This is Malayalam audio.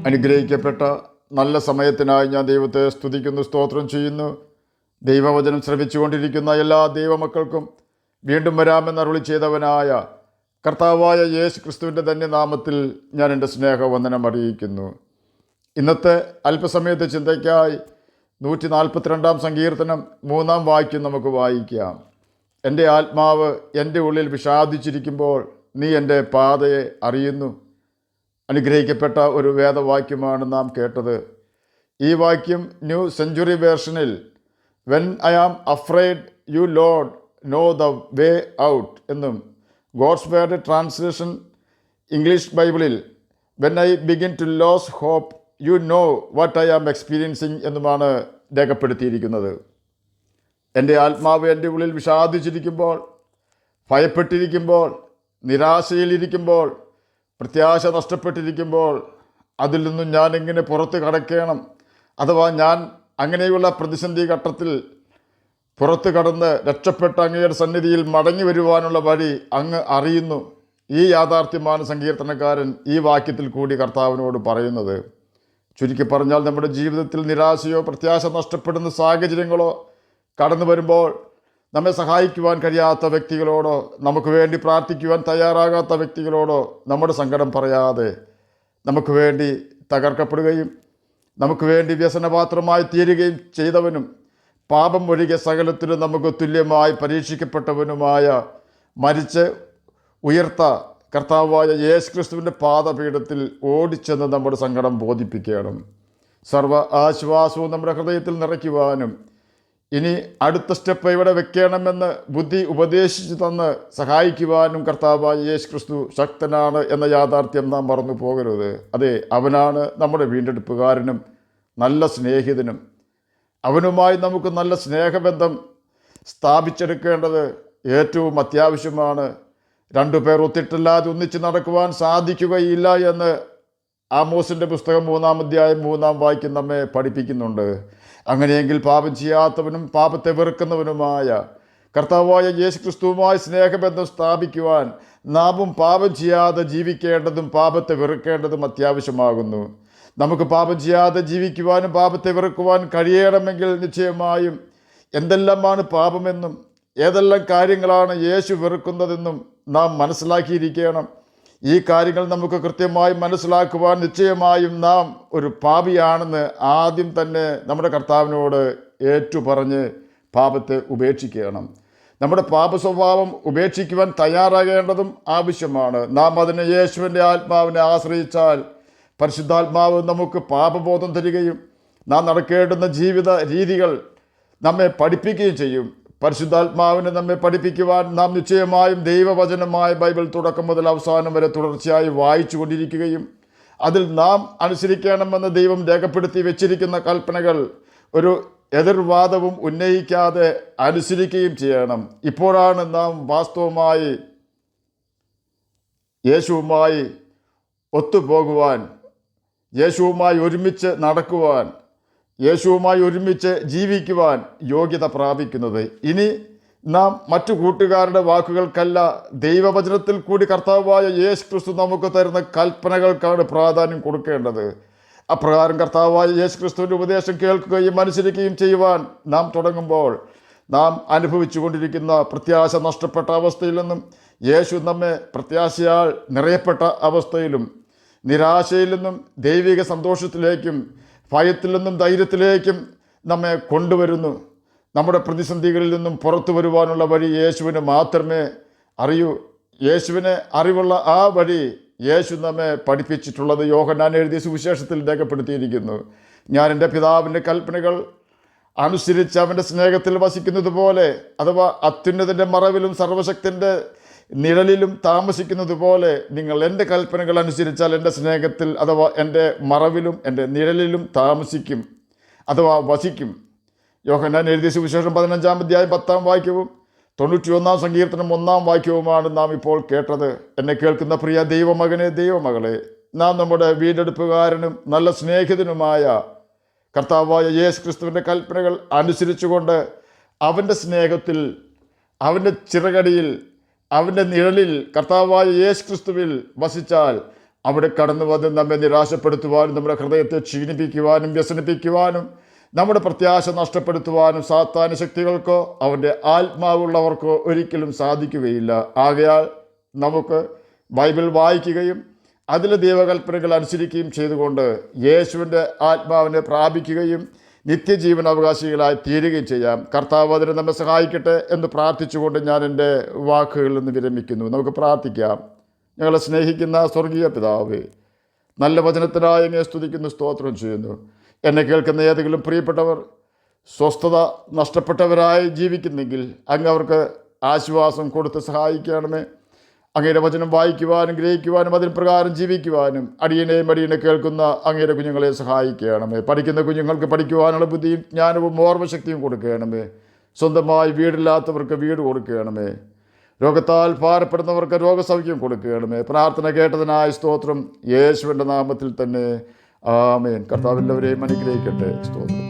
അനുഗ്രഹിക്കപ്പെട്ട നല്ല സമയത്തിനായി ഞാൻ ദൈവത്തെ സ്തുതിക്കുന്നു, സ്തോത്രം ചെയ്യുന്നു. ദൈവവചനം ശ്രവിച്ചുകൊണ്ടിരിക്കുന്ന എല്ലാ ദൈവമക്കൾക്കും വീണ്ടും വരാമെന്ന് അരുളി ചെയ്തവനായ കർത്താവായ യേശു ക്രിസ്തുവിൻ്റെ തന്നെ നാമത്തിൽ ഞാൻ എൻ്റെ സ്നേഹവന്ദനം അറിയിക്കുന്നു. ഇന്നത്തെ അല്പസമയത്തെ ചിന്തയ്ക്കായി 142 സങ്കീർത്തനം 3 വാക്യം നമുക്ക് വായിക്കാം. എൻ്റെ ആത്മാവ് എൻ്റെ ഉള്ളിൽ വിഷാദിച്ചിരിക്കുമ്പോൾ നീ എൻ്റെ പാതയെ അറിയുന്നു. അനുഗ്രഹിക്കപ്പെട്ട ഒരു വേദവാക്യമാണ് നാം കേട്ടത്. ഈ വാക്യം ന്യൂ സെഞ്ച്വറി വേർഷനിൽ when I am afraid you Lord know the way out എന്നും, ഗോഡ്സ് വേർഡ് ട്രാൻസ്ലേഷൻ ഇംഗ്ലീഷ് ബൈബിളിൽ when I begin to lose hope you know what I am experiencing എന്നുമാണ് രേഖപ്പെടുത്തിയിരിക്കുന്നത്. എൻ്റെ ആത്മാവ് എൻ്റെ ഉള്ളിൽ വിഷാദിച്ചിരിക്കുമ്പോൾ, ഭയപ്പെട്ടിരിക്കുമ്പോൾ, നിരാശയിലിരിക്കുമ്പോൾ, പ്രത്യാശ നഷ്ടപ്പെട്ടിരിക്കുമ്പോൾ അതിൽ നിന്നും ഞാൻ എങ്ങനെ പുറത്ത് കടക്കണം, അഥവാ ഞാൻ അങ്ങനെയുള്ള പ്രതിസന്ധി ഘട്ടത്തിൽ പുറത്ത് കടന്ന് രക്ഷപ്പെട്ട അങ്ങയുടെ സന്നിധിയിൽ മടങ്ങി വരുവാനുള്ള വഴി അങ്ങ് അറിയുന്നു. ഈ യാഥാർത്ഥ്യമാണ് സങ്കീർത്തനക്കാരൻ ഈ വാക്യത്തിൽ കൂടി കർത്താവിനോട് പറയുന്നത്. ചുരുക്കി പറഞ്ഞാൽ, നമ്മുടെ ജീവിതത്തിൽ നിരാശയോ പ്രത്യാശ നഷ്ടപ്പെടുന്ന സാഹചര്യങ്ങളോ കടന്നു വരുമ്പോൾ നമ്മെ സഹായിക്കുവാൻ കഴിയാത്ത വ്യക്തികളോടോ, നമുക്ക് വേണ്ടി പ്രാർത്ഥിക്കുവാൻ തയ്യാറാകാത്ത വ്യക്തികളോടോ നമ്മുടെ സങ്കടം പറയാതെ, നമുക്ക് വേണ്ടി തകർക്കപ്പെടുകയും നമുക്ക് വേണ്ടി വ്യസനപാത്രമായി തീരുകയും ചെയ്തവനും പാപം ഒഴികെ സകലത്തിലും നമുക്ക് തുല്യമായി പരീക്ഷിക്കപ്പെട്ടവനുമായ മരിച്ച് ഉയർത്ത കർത്താവായ യേശു ക്രിസ്തുവിൻ്റെ പാദപീഠത്തിൽ ഓടിച്ചെന്ന് നമ്മുടെ സങ്കടം ബോധിപ്പിക്കണം. സർവ്വ ആശ്വാസവും നമ്മുടെ ഹൃദയത്തിൽ നിറയ്ക്കുവാനും ഇനി അടുത്ത സ്റ്റെപ്പ് എവിടെ വെക്കണമെന്ന് ബുദ്ധി ഉപദേശിച്ചു തന്ന് സഹായിക്കുവാനും കർത്താവായ യേശു ക്രിസ്തു ശക്തനാണ് എന്ന യാഥാർത്ഥ്യം നാം മറന്നു പോകരുത്. അതെ, അവനാണ് നമ്മുടെ വീണ്ടെടുപ്പുകാരനും നല്ല സ്നേഹിതനും. അവനുമായി നമുക്ക് നല്ല സ്നേഹബന്ധം സ്ഥാപിച്ചെടുക്കേണ്ടത് ഏറ്റവും അത്യാവശ്യമാണ്. 2 പേർ ഒത്തിട്ടല്ലാതെ ഒന്നിച്ച് നടക്കുവാൻ സാധിക്കുകയില്ല എന്ന് ആമോസിൻ്റെ പുസ്തകം 3-ാം അധ്യായം 3-ാം വാക്യം നമ്മെ പഠിപ്പിക്കുന്നുണ്ട്. അങ്ങനെയെങ്കിൽ പാപം ചെയ്യാത്തവനും പാപത്തെ വെറുക്കുന്നവനുമായ കർത്താവായ യേശു ക്രിസ്തുവുമായി സ്നേഹബന്ധം സ്ഥാപിക്കുവാൻ നാമും പാപം ചെയ്യാതെ ജീവിക്കേണ്ടതും പാപത്തെ വെറുക്കേണ്ടതും അത്യാവശ്യമാകുന്നു. നമുക്ക് പാപം ചെയ്യാതെ ജീവിക്കുവാനും പാപത്തെ വെറുക്കുവാൻ കഴിയണമെങ്കിൽ നിശ്ചയമായും എന്തെല്ലാമാണ് പാപമെന്നും ഏതെല്ലാം കാര്യങ്ങളാണ് യേശു വെറുക്കുന്നതെന്നും നാം മനസ്സിലാക്കിയിരിക്കണം. ഈ കാര്യങ്ങൾ നമുക്ക് കൃത്യമായി മനസ്സിലാക്കുവാൻ നിശ്ചയമായും നാം ഒരു പാപിയാണെന്ന് ആദ്യം തന്നെ നമ്മുടെ കർത്താവിനോട് ഏറ്റുപറഞ്ഞ് പാപത്തെ ഉപേക്ഷിക്കണം. നമ്മുടെ പാപ സ്വഭാവം ഉപേക്ഷിക്കുവാൻ തയ്യാറാകേണ്ടതും ആവശ്യമാണ്. നാം അതിന് യേശുവിൻ്റെ ആത്മാവിനെ ആശ്രയിച്ചാൽ പരിശുദ്ധാത്മാവ് നമുക്ക് പാപബോധം തരികയും നാം നടക്കേണ്ടുന്ന ജീവിത രീതികൾ നമ്മെ പഠിപ്പിക്കുകയും ചെയ്യും. പരിശുദ്ധാത്മാവിനെ നമ്മെ പഠിപ്പിക്കുവാൻ നാം നിശ്ചയമായും ദൈവവചനമായ ബൈബിൾ തുടക്കം മുതൽ അവസാനം വരെ തുടർച്ചയായി വായിച്ചു കൊണ്ടിരിക്കുകയും അതിൽ നാം അനുസരിക്കണമെന്ന് ദൈവം രേഖപ്പെടുത്തി വെച്ചിരിക്കുന്ന കൽപ്പനകൾ ഒരു എതിർവാദവും ഉന്നയിക്കാതെ അനുസരിക്കുകയും ചെയ്യണം. ഇപ്പോഴാണ് നാം വാസ്തവമായി യേശുവുമായി ഒത്തുപോകുവാൻ, യേശുവുമായി ഒരുമിച്ച് നടക്കുവാൻ, യേശുവുമായി ഒരുമിച്ച് ജീവിക്കുവാൻ യോഗ്യത പ്രാപിക്കുന്നത്. ഇനി നാം മറ്റു കൂട്ടുകാരുടെ വാക്കുകൾക്കല്ല, ദൈവവചനത്തിൽ കൂടി കർത്താവായ യേശു ക്രിസ്തു നമുക്ക് തരുന്ന കൽപ്പനകൾക്കാണ് പ്രാധാന്യം കൊടുക്കേണ്ടത്. അപ്രകാരം കർത്താവായ യേശു ക്രിസ്തുവിൻ്റെ ഉപദേശം കേൾക്കുകയും അനുസരിക്കുകയും ചെയ്യുവാൻ നാം തുടങ്ങുമ്പോൾ നാം അനുഭവിച്ചു കൊണ്ടിരിക്കുന്ന പ്രത്യാശ നഷ്ടപ്പെട്ട അവസ്ഥയിൽ നിന്നും യേശു നമ്മെ പ്രത്യാശയാൽ നിറയപ്പെട്ട അവസ്ഥയിലും നിരാശയിൽ നിന്നും ദൈവിക സന്തോഷത്തിലേക്കും ഭയത്തിൽ നിന്നും ധൈര്യത്തിലേക്കും നമ്മെ കൊണ്ടുവരുന്നു. നമ്മുടെ പ്രതിസന്ധികളിൽ നിന്നും പുറത്തു വരുവാനുള്ള വഴി യേശുവിന് മാത്രമേ അറിയൂ. യേശുവിനെ അറിവുള്ള ആ വഴി യേശു നമ്മെ പഠിപ്പിച്ചിട്ടുള്ളത് യോഹന്നാൻ എഴുതിയ സുവിശേഷത്തിൽ രേഖപ്പെടുത്തിയിരിക്കുന്നു. ഞാൻ എൻ്റെ പിതാവിൻ്റെ കൽപ്പനകൾ അനുസരിച്ച് അവൻ്റെ സ്നേഹത്തിൽ വസിക്കുന്നത് പോലെ, അഥവാ അത്യുന്നതൻ്റെ മറവിലും സർവശക്തൻ്റെ നിഴലിലും താമസിക്കുന്നത് പോലെ നിങ്ങൾ എൻ്റെ കൽപ്പനകൾ അനുസരിച്ചാൽ എൻ്റെ സ്നേഹത്തിൽ അഥവാ എൻ്റെ മറവിലും എൻ്റെ നിഴലിലും താമസിക്കും, അഥവാ വസിക്കും. യോഹന്നാൻ എഴുതിയ സുവിശേഷം 15-ാം അധ്യായം 10-ാം വാക്യവും 91-ാം സങ്കീർത്തനം 1-ാം വാക്യവുമാണ് നാം ഇപ്പോൾ കേട്ടത്. എന്നെ കേൾക്കുന്ന പ്രിയ ദൈവമകനെ, ദൈവമകളെ, നാം നമ്മുടെ വീണ്ടെടുപ്പുകാരനും നല്ല സ്നേഹിതനുമായ കർത്താവായ യേശു ക്രിസ്തുവിൻ്റെ കൽപ്പനകൾ അനുസരിച്ചുകൊണ്ട് അവൻ്റെ സ്നേഹത്തിൽ, അവൻ്റെ ചിറകടിയിൽ, അവൻ്റെ നിഴലിൽ, കർത്താവായ യേശു ക്രിസ്തുവിൽ വസിച്ചാൽ അവിടെ കടന്നു വന്ന് നമ്മെ നിരാശപ്പെടുത്തുവാനും നമ്മുടെ ഹൃദയത്തെ ക്ഷീണിപ്പിക്കുവാനും വ്യസനിപ്പിക്കുവാനും നമ്മുടെ പ്രത്യാശ നഷ്ടപ്പെടുത്തുവാനും സാത്താന്യ ശക്തികൾക്കോ അവൻ്റെ ആത്മാവുള്ളവർക്കോ ഒരിക്കലും സാധിക്കുകയില്ല. ആകയാൽ നമുക്ക് ബൈബിൾ വായിക്കുകയും അതിലെ ദൈവകൽപ്പനകൾ അനുസരിക്കുകയും ചെയ്തുകൊണ്ട് യേശുവിൻ്റെ ആത്മാവിനെ പ്രാപിക്കുകയും നിത്യജീവൻ അവകാശികളായി തീരുകയും ചെയ്യാം. കർത്താവ് അതിന് നമ്മെ സഹായിക്കട്ടെ എന്ന് പ്രാർത്ഥിച്ചുകൊണ്ട് ഞാൻ എൻ്റെ വാക്കുകളിൽ നിന്ന് വിരമിക്കുന്നു. നമുക്ക് പ്രാർത്ഥിക്കാം. ഞങ്ങളെ സ്നേഹിക്കുന്ന സ്വർഗീയ പിതാവേ, നല്ല വചനത്തിനായി അങ്ങയെ സ്തുതിക്കുന്നു, സ്തോത്രം ചെയ്യുന്നു. എന്നെ കേൾക്കുന്ന ഏതെങ്കിലും പ്രിയപ്പെട്ടവർ സ്വസ്ഥത നഷ്ടപ്പെട്ടവരായി ജീവിക്കുന്നെങ്കിൽ അങ്ങ് അവർക്ക് ആശ്വാസം കൊടുത്ത് സഹായിക്കണമേ. അങ്ങയുടെ വചനം വായിക്കുവാനും ഗ്രഹിക്കുവാനും അതിന് പ്രകാരം ജീവിക്കുവാനും അടിയനെ കേൾക്കുന്ന അങ്ങയുടെ കുഞ്ഞുങ്ങളെ സഹായിക്കണമേ. പഠിക്കുന്ന കുഞ്ഞുങ്ങൾക്ക് പഠിക്കുവാനുള്ള ബുദ്ധിയും ജ്ഞാനവും ഓർമ്മശക്തിയും കൊടുക്കണമേ. സ്വന്തമായി വീടില്ലാത്തവർക്ക് വീട് കൊടുക്കണമേ. രോഗത്താൽ ഭാരപ്പെടുന്നവർക്ക് രോഗസൗഖ്യം കൊടുക്കണമേ. പ്രാർത്ഥന കേട്ടതിനായി സ്തോത്രം, യേശുവിൻ്റെ നാമത്തിൽ തന്നെ ആമേൻ. കർത്താവ് എല്ലാവരെയും അനുഗ്രഹിക്കട്ടെ. സ്തോത്രം.